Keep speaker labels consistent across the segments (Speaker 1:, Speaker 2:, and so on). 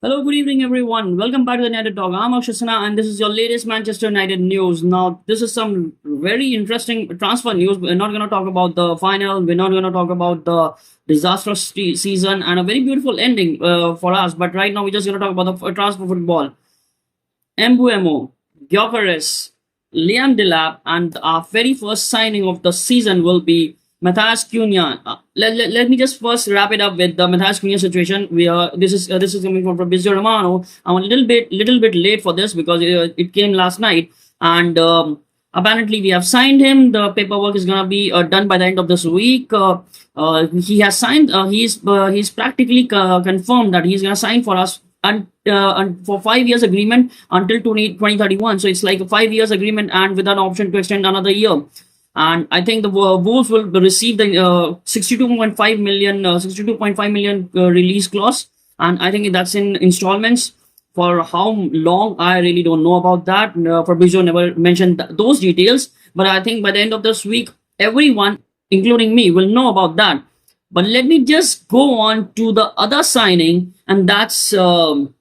Speaker 1: Hello, good evening, everyone. Welcome back to the United Talk. I'm Akshasana, and this is your latest Manchester United news. Now, this is some very interesting transfer news. We're not going to talk about the final. We're not going to talk about the disastrous season and a very beautiful ending for us. But right now, we're just going to talk about the transfer football. Mbuemo, Gyökeres, Liam Delap, and our very first signing of the season will be Matthias Cunha. Let me just first wrap it up with the Matthias Cunha situation. This is coming from Fabrizio Romano. I'm a little bit late for this because it came last night, and apparently we have signed him. The paperwork is gonna be done by the end of this week. He has signed. He's practically confirmed that he's gonna sign for us and for 5 years agreement until 2031. So it's like a 5 years agreement and with an option to extend another year. And I think the Wolves will receive the 62.5 million release clause. And I think that's in installments. For how long, I really don't know about that. Fabrizio never mentioned those details. But I think by the end of this week, everyone, including me, will know about that. But let me just go on to the other signing, and that's the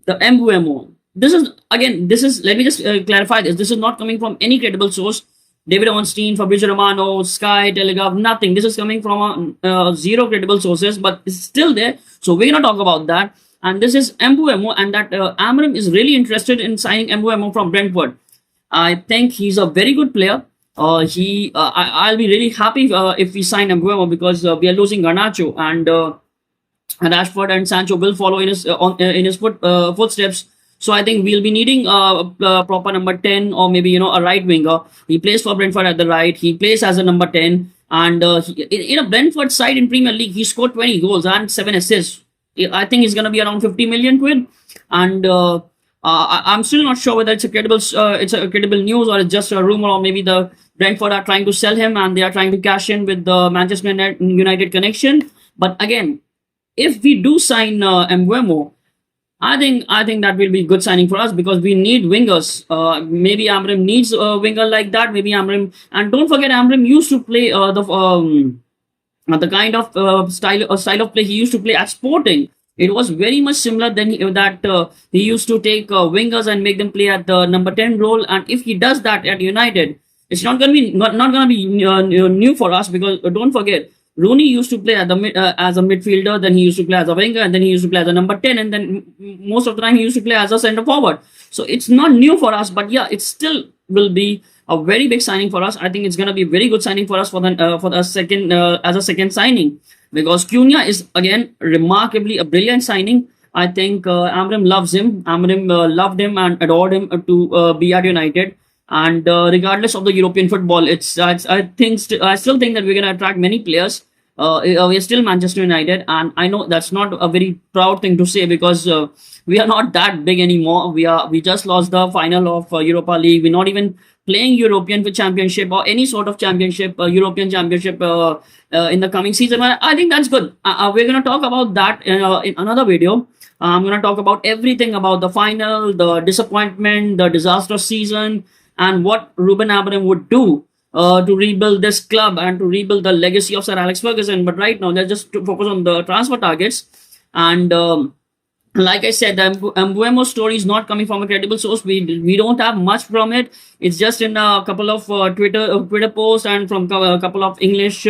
Speaker 1: MUMO. Let me just clarify this. This is not coming from any credible source. David Ornstein, Fabrizio Romano, Sky, Telegraph, nothing. This is coming from zero credible sources, but it's still there. So we're going to talk about that. And this is MUMO, and that Amorim is really interested in signing MUMO from Brentford. I think he's a very good player. I'll be really happy if we sign Mbuemo because we are losing Garnacho and Rashford and Sancho will follow in his footsteps. So I think we'll be needing a proper number 10 or maybe a right winger. He plays for Brentford at the right. He plays as a number 10, and in a Brentford side in Premier League, he scored 20 goals and 7 assists. I think he's going to be around 50 million quid, and I'm still not sure whether it's a credible news or it's just a rumor, or maybe the Brentford are trying to sell him and they are trying to cash in with the Manchester United connection. But again, if we do sign Mbuemo, I think that will be good signing for us because we need wingers. Maybe Amorim needs a winger like that. Maybe Amorim, and don't forget Amorim used to play the kind of style of play he used to play at Sporting. It was very much similar than he used to take wingers and make them play at the number 10 role. And if he does that at United, it's not gonna be new for us because don't forget Rooney used to play as a midfielder, then he used to play as a winger, and then he used to play as a number 10, and then most of the time he used to play as a centre forward. So it's not new for us, but yeah, it still will be a very big signing for us. I think it's going to be a very good signing for us for the second as a second signing because Cunha is again remarkably a brilliant signing. I think Amorim loves him. Amorim loved him and adored him to be at United. And regardless of the European football, I still think that we're going to attract many players. We are still Manchester United, and I know that's not a very proud thing to say because we are not that big anymore. We just lost the final of Europa League. We're not even playing European Championship or any sort of championship, European Championship in the coming season. I think that's good. We're going to talk about that in another video. I'm going to talk about everything about the final, the disappointment, the disastrous season, and what Ruben Amorim would do to rebuild this club and to rebuild the legacy of Sir Alex Ferguson. But right now, let's just focus on the transfer targets. And like I said, the Mbuemo story is not coming from a credible source. We don't have much from it. It's just in a couple of Twitter posts and from a couple of English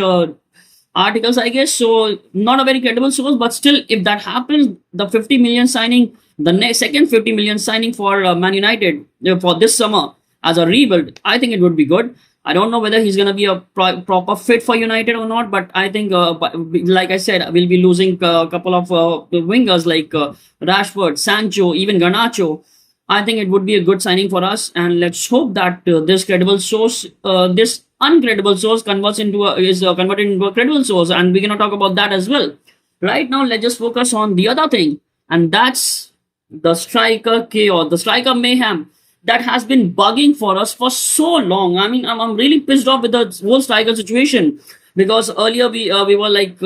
Speaker 1: articles, I guess. So not a very credible source, but still, if that happens, the 50 million signing, the second 50 million signing for Man United for this summer as a rebuild, I think it would be good. I don't know whether he's going to be a proper fit for United or not, but I think, like I said, we'll be losing a couple of wingers like Rashford, Sancho, even Garnacho. I think it would be a good signing for us, and let's hope that this uncredible source is converted into a credible source, and we're going to talk about that as well. Right now, let's just focus on the other thing, and that's the striker chaos, the striker mayhem that has been bugging for us for so long. I mean, I'm really pissed off with the whole striker situation because earlier we were like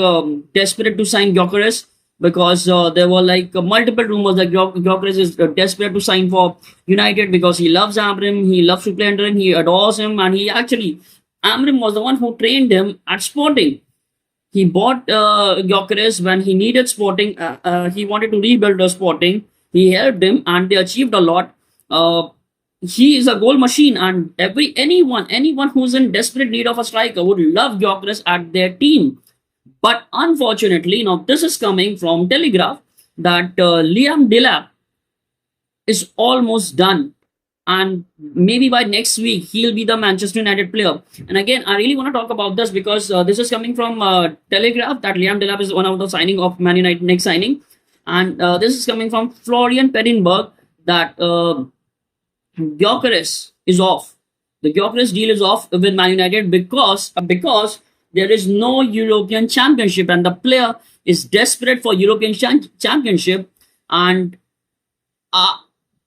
Speaker 1: desperate to sign Gyökeres because there were like multiple rumors that Gyökeres is desperate to sign for United because he loves Amorim, he loves to play under him, he adores him, and Amorim was the one who trained him at Sporting. He bought Gyökeres when he needed Sporting. He wanted to rebuild the Sporting. He helped him, and they achieved a lot. Uh, he is a goal machine, and anyone who's in desperate need of a striker would love Gyökeres at their team. But unfortunately, now this is coming from Telegraph that Liam Delap is almost done. And maybe by next week, he'll be the Manchester United player. And again, I really want to talk about this because this is coming from Telegraph that Liam Delap is one of the signing of Man United next signing. And this is coming from Florian Pettenberg that Gyökeres is off. The Gyökeres deal is off with Man United because there is no European Championship and the player is desperate for European Championship. And I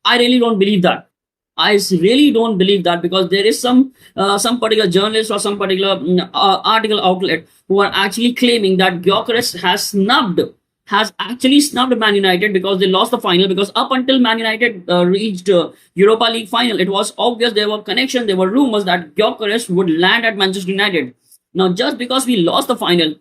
Speaker 1: really don't believe that. I really don't believe that because there is some particular journalist or some particular article outlet who are actually claiming that Gyökeres has actually snubbed Man United because they lost the final. Because up until Man United reached Europa League final, it was obvious there were connections, there were rumors that Gyökeres would land at Manchester United. Now, just because we lost the final,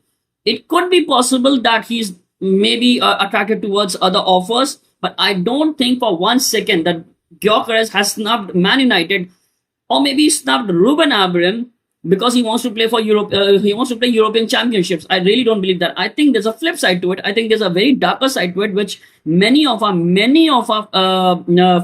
Speaker 1: it could be possible that he's maybe attracted towards other offers, but I don't think for 1 second that Gyökeres has snubbed Man United or maybe snubbed Ruben Amorim because he wants to play for Europe. He wants to play European Championships. I really don't believe that. I think there's a flip side to it. I think there's a very darker side to it, which many of our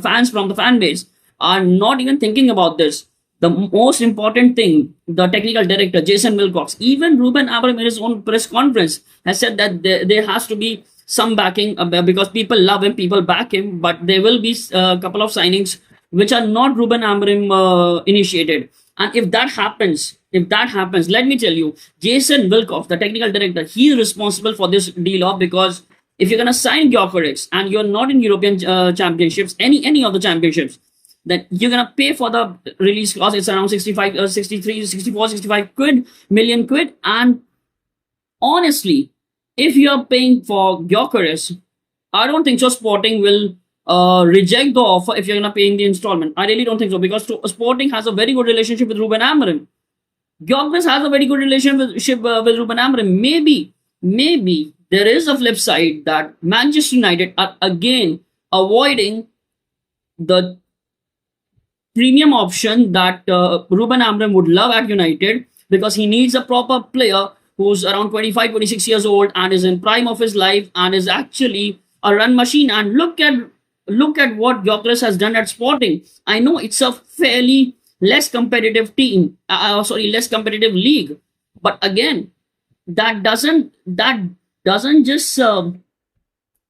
Speaker 1: fans from the fan base are not even thinking about this. The most important thing, the technical director Jason Wilcox, even Ruben Amorim in his own press conference has said that there has to be some backing because people love him, people back him, but there will be a couple of signings which are not Ruben Amorim initiated. And if that happens, let me tell you, Jason Wilcox, the technical director, he is responsible for this deal off because if you're gonna sign Gyökeres and you're not in European championships, any of the championships, then you're gonna pay for the release clause. It's around 65, 63, 64, 65 million quid. And honestly, if you're paying for Gyökeres, I don't think so. Sporting will reject the offer if you're gonna pay in the installment. I really don't think so because Sporting has a very good relationship with Ruben Amorim. Gyökeres has a very good relationship with Ruben Amorim. Maybe there is a flip side that Manchester United are again avoiding the premium option that Ruben Amorim would love at United because he needs a proper player who's around 25, 26 years old and is in prime of his life and is actually a run machine. And look at what Gyökeres has done at Sporting. I know it's a fairly less competitive team, less competitive league, but again, that doesn't just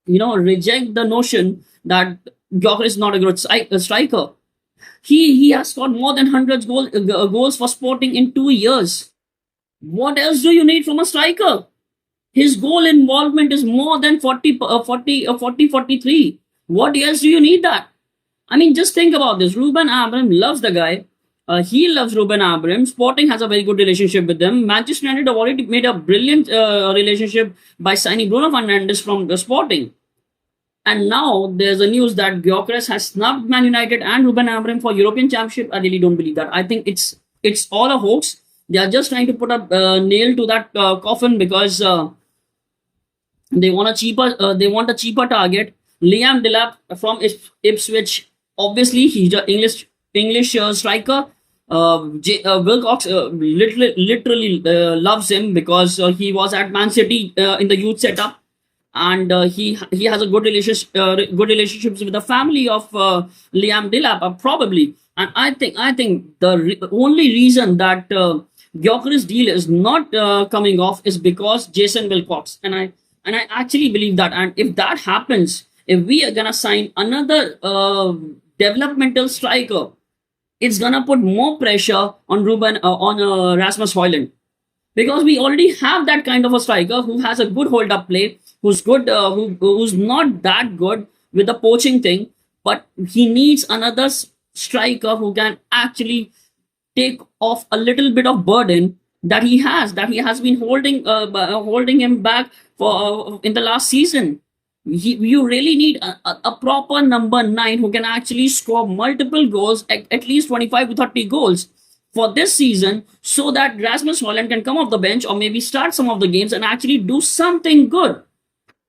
Speaker 1: reject the notion that Gyökeres is not a good striker. He has scored more than 100 goals for Sporting in 2 years. What else do you need from a striker? His goal involvement is more than 43. What else do you need that? I mean, just think about this. Ruben Amorim loves the guy. He loves Ruben Amorim. Sporting has a very good relationship with them. Manchester United have already made a brilliant relationship by signing Bruno Fernandes from the Sporting. And now there's a news that Gyökeres has snubbed Man United and Ruben Amorim for European Championship. I really don't believe that. I think it's all a hoax. They are just trying to put a nail to that coffin because they want a cheaper target. Liam Delap from Ipswich. Obviously, he's an English striker. Wilcox literally loves him because he was at Man City in the youth setup. And he has a good relationships with the family of Liam Delap, probably. And I think the only reason that Gyökeres deal is not coming off is because Jason Wilcox. And I actually believe that. And if that happens, if we are gonna sign another developmental striker, it's gonna put more pressure on Rasmus Højlund. Because we already have that kind of a striker who has a good hold-up play, who's good, who's not that good with the poaching thing, but he needs another striker who can actually take off a little bit of burden that he has been holding him back for in the last season. You really need a proper number 9 who can actually score multiple goals, at least 25 to 30 goals for this season so that Rasmus Højlund can come off the bench or maybe start some of the games and actually do something good.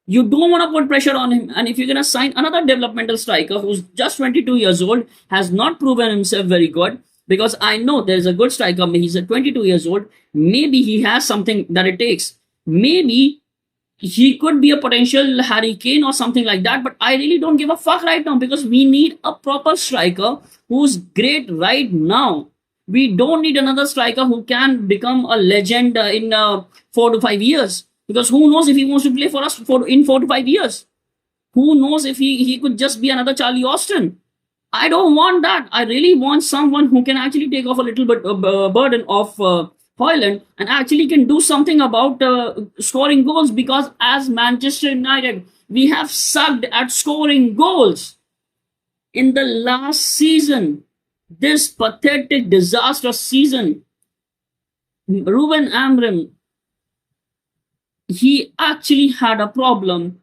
Speaker 1: You don't want to put pressure on him. And if you're going to sign another developmental striker who's just 22 years old, has not proven himself very good, because I know there's a good striker, he's at 22 years old, maybe he has something that it takes. Maybe he could be a potential Harry Kane or something like that, but I really don't give a fuck right now because we need a proper striker who's great right now. We don't need another striker who can become a legend in 4 to 5 years. Because who knows if he wants to play for us in 4 to 5 years? Who knows if he could just be another Charlie Austin? I don't want that. I really want someone who can actually take off a little bit burden of Højlund and actually can do something about scoring goals, because as Manchester United, we have sucked at scoring goals. In the last season, this pathetic, disastrous season, Ruben Amorim, he actually had a problem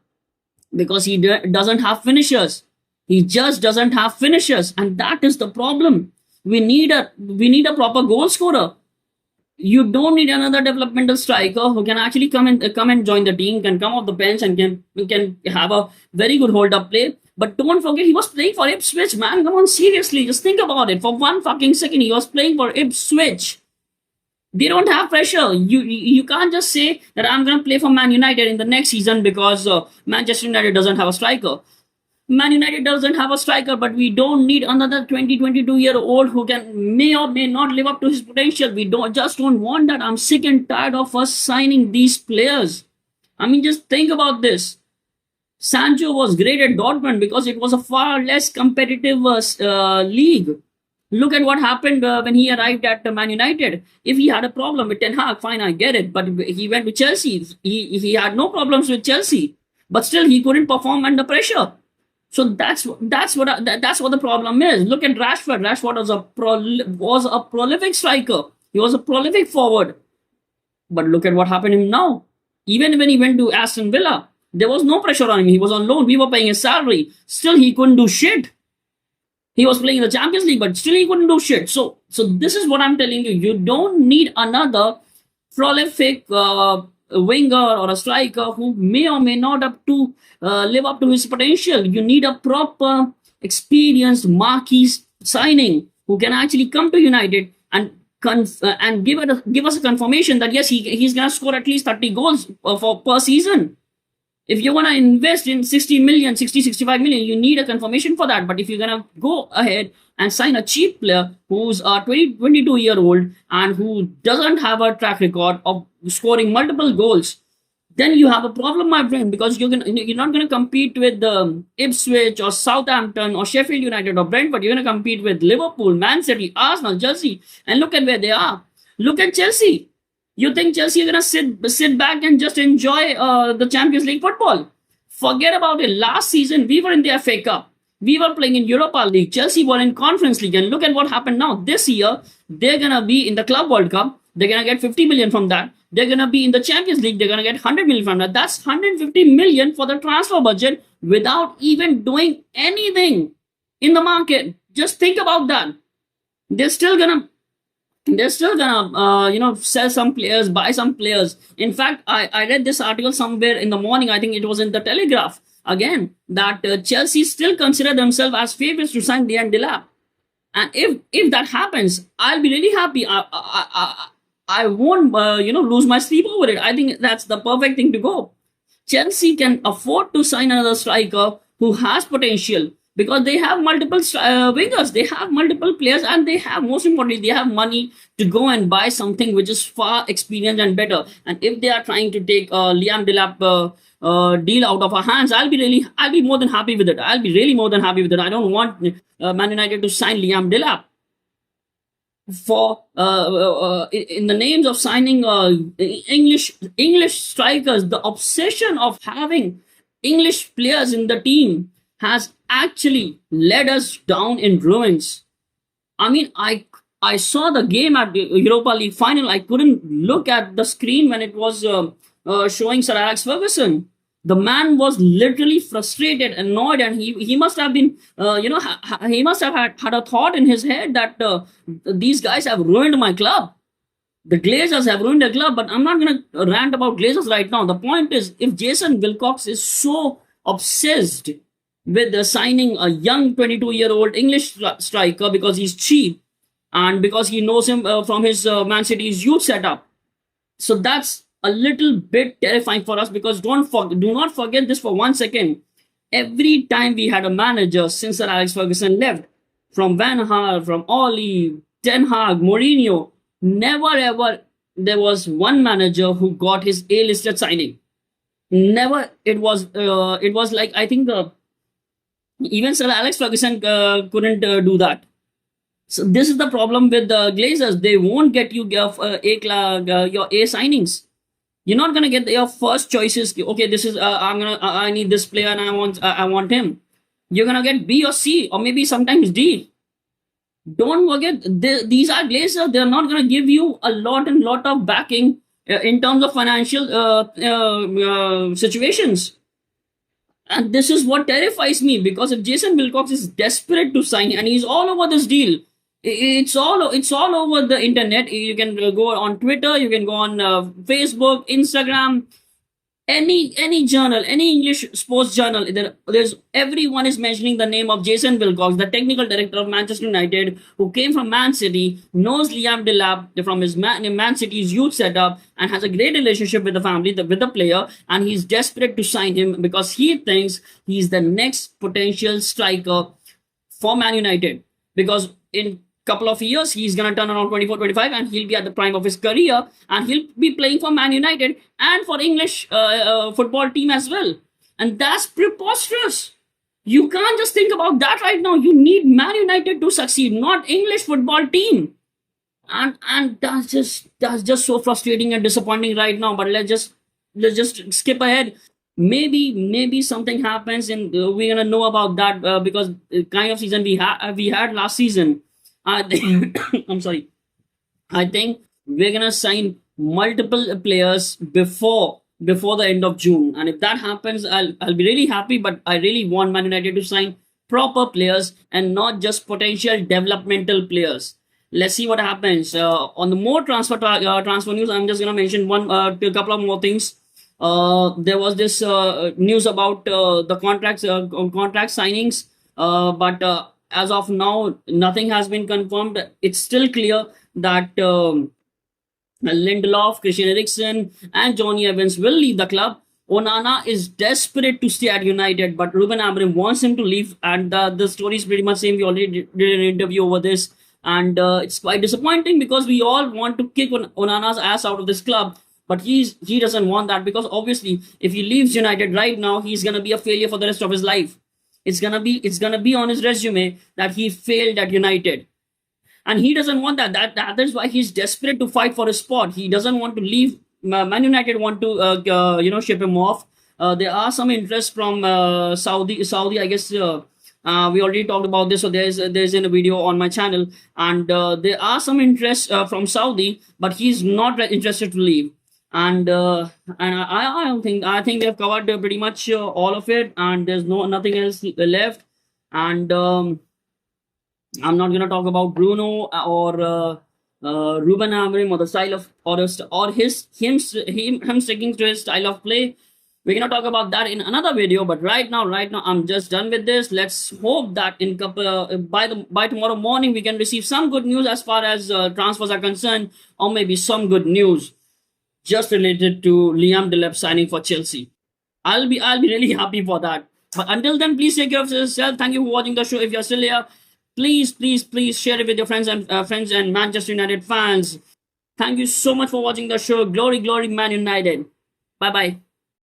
Speaker 1: because he doesn't have finishers. He just doesn't have finishers, and that is the problem. We need a proper goal scorer. You don't need another developmental striker who can actually come and join the team, can come off the bench and can have a very good hold up play. But don't forget, he was playing for Ipswich, man. Come on, seriously, just think about it. For 1 fucking second, he was playing for Ipswich. They don't have pressure. You can't just say that I'm going to play for Man United in the next season because Manchester United doesn't have a striker. Man United doesn't have a striker, but we don't need another 22-year-old who may or may not live up to his potential. We don't want that. I'm sick and tired of us signing these players. I mean, just think about this. Sancho was great at Dortmund because it was a far less competitive league. Look at what happened when he arrived at Man United. If he had a problem with Ten Hag, fine, I get it. But he went to Chelsea. He had no problems with Chelsea, but still he couldn't perform under pressure. So that's what the problem is. Look at Rashford. Rashford was a prolific striker. He was a prolific forward. But look at what happened to him now. Even when he went to Aston Villa, there was no pressure on him. He was on loan. We were paying his salary. Still, he couldn't do shit. He was playing in the Champions League, but still he couldn't do shit. So this is what I'm telling you. You don't need another prolific winger or a striker who may or may not live up to his potential. You need a proper, experienced marquee signing who can actually come to United and give us a confirmation that yes, he's gonna score at least 30 goals per season. If you're going to invest in 65 million, you need a confirmation for that. But if you're going to go ahead and sign a cheap player who's a 22-year-old and who doesn't have a track record of scoring multiple goals, then you have a problem, my friend, because you're not going to compete with Ipswich or Southampton or Sheffield United or Brentford. You're going to compete with Liverpool, Man City, Arsenal, Chelsea, and look at where they are. Look at Chelsea. You think Chelsea are going to sit back and just enjoy the Champions League football? Forget about it. Last season, we were in the FA Cup. We were playing in Europa League. Chelsea were in Conference League. And look at what happened now. This year, they're going to be in the Club World Cup. They're going to get 50 million from that. They're going to be in the Champions League. They're going to get 100 million from that. That's 150 million for the transfer budget without even doing anything in the market. Just think about that. They're still gonna sell some players, buy some players. In fact, I read this article somewhere in the morning. I think it was in the Telegraph again, that Chelsea still consider themselves as favorites to sign Liam Delap. And if that happens, I'll be really happy. I won't lose my sleep over it. I think that's the perfect thing to go. Chelsea can afford to sign another striker who has potential, because they have multiple wingers, they have multiple players, and most importantly, they have money to go and buy something which is far experienced and better. And if they are trying to take Liam Delap deal out of our hands, I'll be more than happy with it. I'll be really more than happy with it. I don't want Man United to sign Liam Delap for in the names of signing English strikers. The obsession of having English players in the team has actually led us down in ruins. I mean, I saw the game at the Europa League final. I couldn't look at the screen when it was showing Sir Alex Ferguson. The man was literally frustrated, annoyed, and he must have been, he must have had a thought in his head that these guys have ruined my club. The Glazers have ruined the club, but I'm not going to rant about Glazers right now. The point is, if Jason Wilcox is so obsessed with signing a young 22-year-old English striker because he's cheap and because he knows him from his Man City's youth setup, so that's a little bit terrifying for us, because do not forget this for 1 second. Every time we had a manager since Sir Alex Ferguson left, from Van Gaal, from Oli, Ten Hag, Mourinho, never ever there was one manager who got his A-listed signing. Never. It was like, I think even Sir Alex Ferguson couldn't do that. So this is the problem with the Glazers. They won't get you your A signings. You're not gonna get your first choices. Okay, this is I need this player and I want him. You're gonna get B or C or maybe sometimes D. Don't forget, these are Glazers. They're not gonna give you a lot of backing in terms of financial situations. And this is what terrifies me, because if Jason Wilcox is desperate to sign and he's all over this deal, it's all over the internet. You can go on Twitter, you can go on Facebook, Instagram, any journal, any English sports journal. There's everyone is mentioning the name of Jason Wilcox, the technical director of Manchester United, who came from Man City, knows Liam Delap from his Man City's youth setup, and has a great relationship with the family, with the player, and he's desperate to sign him because he thinks he's the next potential striker for Man United. Because in couple of years he's going to turn around 24, 25, and he'll be at the prime of his career, and he'll be playing for Man United and for English football team as well. And that's preposterous. You can't just think about that right now. You need Man United to succeed, not English football team. And that's just so frustrating and disappointing right now. But let's just skip ahead. Maybe something happens, and we're gonna know about that because the kind of season we had last season. I think I'm sorry. I think we're gonna sign multiple players before the end of June, and if that happens, I'll be really happy. But I really want Man United to sign proper players and not just potential developmental players. Let's see what happens. On the more transfer news, I'm just gonna mention a couple of more things. There was this news about the contract signings, but as of now, nothing has been confirmed. It's still clear that Lindelof, Christian Eriksen, and Johnny Evans will leave the club. Onana is desperate to stay at United, but Ruben Amorim wants him to leave, and the story is pretty much same. We already did an interview over this, and it's quite disappointing because we all want to kick Onana's ass out of this club. But he doesn't want that, because obviously if he leaves United right now, he's gonna be a failure for the rest of his life. It's gonna be on his resume that he failed at United, and he doesn't want that. That is why he's desperate to fight for his spot. He doesn't want to leave. Man United want to ship him off. There are some interest from Saudi. I guess we already talked about this. So there's in a video on my channel, and there are some interest from Saudi, but he's not interested to leave. And I don't think they've covered pretty much all of it, and there's nothing else left. And I'm not gonna talk about Bruno or Ruben Amorim or the style of or him sticking to his style of play. We're gonna talk about that in another video. But right now I'm just done with this. Let's hope that in by tomorrow morning we can receive some good news as far as transfers are concerned, or maybe some good news just related to Liam Delap signing for Chelsea. I'll be really happy for that. But until then, please take care of yourself. Thank you for watching the show. If you're still here, please share it with your friends and Manchester United fans. Thank you so much for watching the show. Glory, Man United. Bye bye.